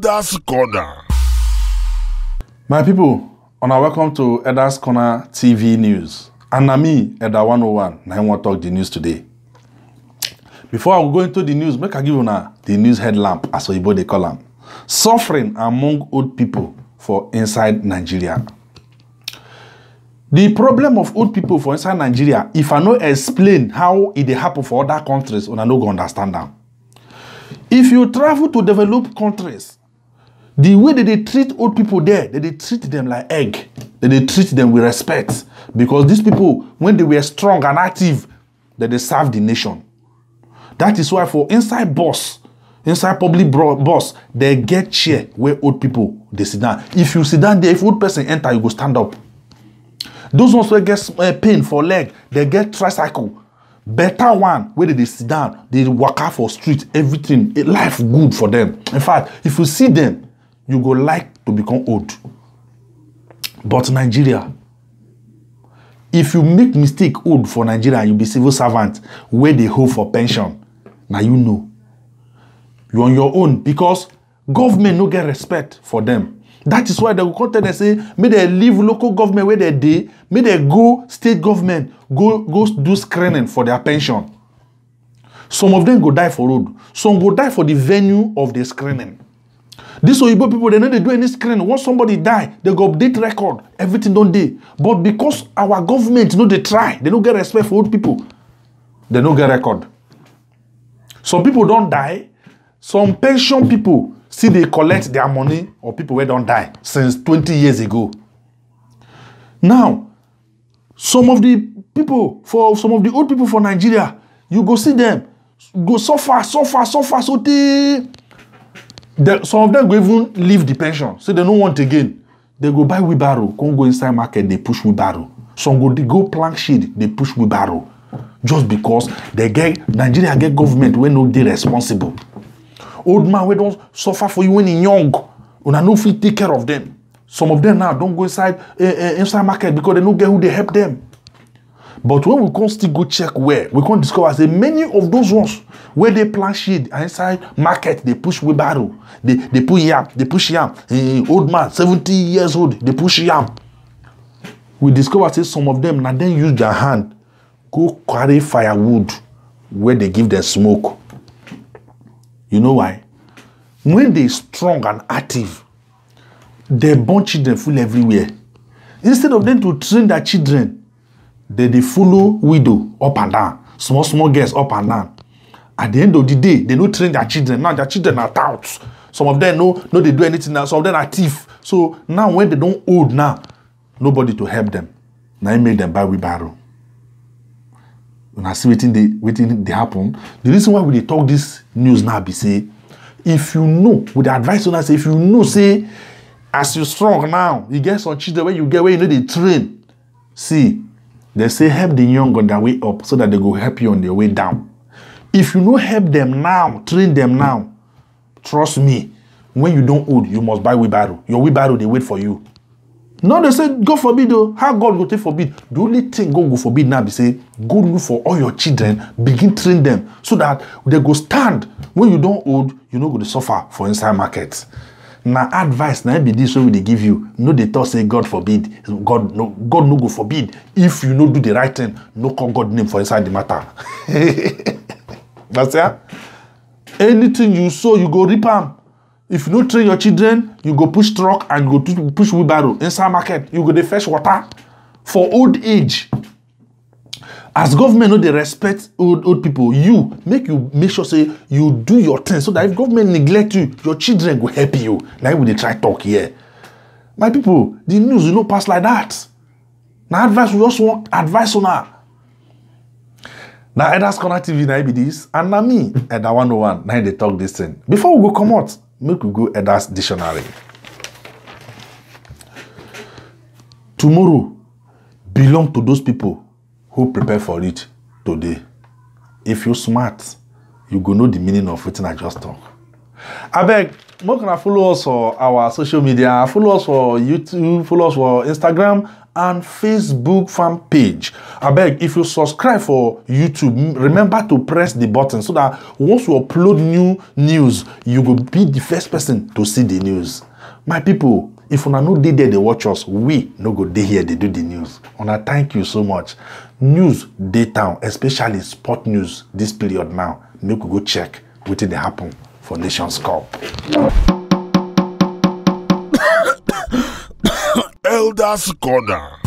Elders Corner. My people, welcome to Elders Corner TV News. And na me, Elder 101, and I want to talk the news today. Before I go into the news, make I give you the news headlamp, as Oyibo they call them. Suffering among old people for inside Nigeria. The problem of old people for inside Nigeria, if I no explain how it happen for other countries, I no go understand them. If you travel to developed countries, the way that they treat old people there, they treat them like egg. They treat them with respect. Because these people, when they were strong and active, they serve the nation. That is why for inside public bus, they get chair where old people, they sit down. If you sit down there, if old person enter, you go stand up. Those ones who get pain for leg, they get tricycle. Better one, where they sit down, they walk out for street, everything, life good for them. In fact, if you see them, you go like to become old. But Nigeria, if you make mistake old for Nigeria, you be civil servant where they hope for pension. Now you know. You're on your own because government no get respect for them. That is why they will come tell them say, may they leave local government where they dey, may they go state government, go do screening for their pension. Some of them go die for road. Some go die for the venue of the screening. These Oyibo people, they know they do any screening. Once somebody die, they go update record. Everything don't dey. But because our government, they try. They don't get respect for old people. They don't get record. Some people don't die. Some pension people, see they collect their money or people who don't die since 20 years ago. Now, some of the old people for Nigeria, you go see them, go suffer. So some of them go even leave the pension. So they don't want again. They go buy wheelbarrow, go inside market, they push wheelbarrow. Some go plank shade, they push wheelbarrow. Just because Nigeria get government when no they responsible. Old man we don't suffer for you when you're young. Una no fit take care of them. Some of them now don't go inside market because they don't get who they help them. But when we can still go check where, we can discover that many of those ones where they plant shade inside market, they push wheelbarrow, they push yam. Old man, 70 years old, they push yam. We discover that some of them now then use their hand, go carry firewood where they give them smoke. You know why? When they strong and active, they born children full everywhere. Instead of them to train their children, they follow widow up and down, small girls up and down. At the end of the day, they don't train their children. Now their children are touts. Some of them no they do anything now. Some of them are thief. So now when they don't old now, nobody to help them. Now it make them buy wheelbarrow. When I see waiting they happen, the reason why we talk this news now be say, if you know, with the advice on us, if you know, say, as you strong now, you get some children where you know they train. See, they say help the young on their way up so that they go help you on their way down. If you know help them now, train them now, trust me, when you don't old, you must buy wheelbarrow. Your wheelbarrow, they wait for you. No, they say, God forbid, though. How God will take forbid? The only thing God will forbid now be say, go look for all your children, begin train them, so that they go stand. When you don't old, you no go to suffer for inside market. Now, advice, now be this way they give you. No, they talk say, God forbid. God no go forbid. If you no do the right thing, no call God name for inside the matter. That's it. Anything you sow, you go reap them. If you don't train your children, you go push truck and go to push wheelbarrow inside market. You go to fetch water for old age. As government know they respect old people, you make sure say you do your thing so that if government neglect you, your children will help you. Like we they try talk here. My people, the news you pass like that. Now advice we just want advice on her. Now Elders Corner TV now be this, and now me Elder 101 now they talk this thing. Before we go come out, make we go Elders Dictionary. Tomorrow belong to those people who prepare for it today. If you're smart, you go know the meaning of what I just talk. I beg, Make una follow us for our social media, follow us for YouTube, follow us for Instagram and Facebook fan page. Abeg, if you subscribe for YouTube, remember to press the button so that once we upload new news, you will be the first person to see the news. My people, if una no dey there, they watch us, we no go dey here, they do the news. Una, thank you so much. News dey town, especially sport news this period now. Make we go check wetin dey happen for Nations Cup. Elders Corner.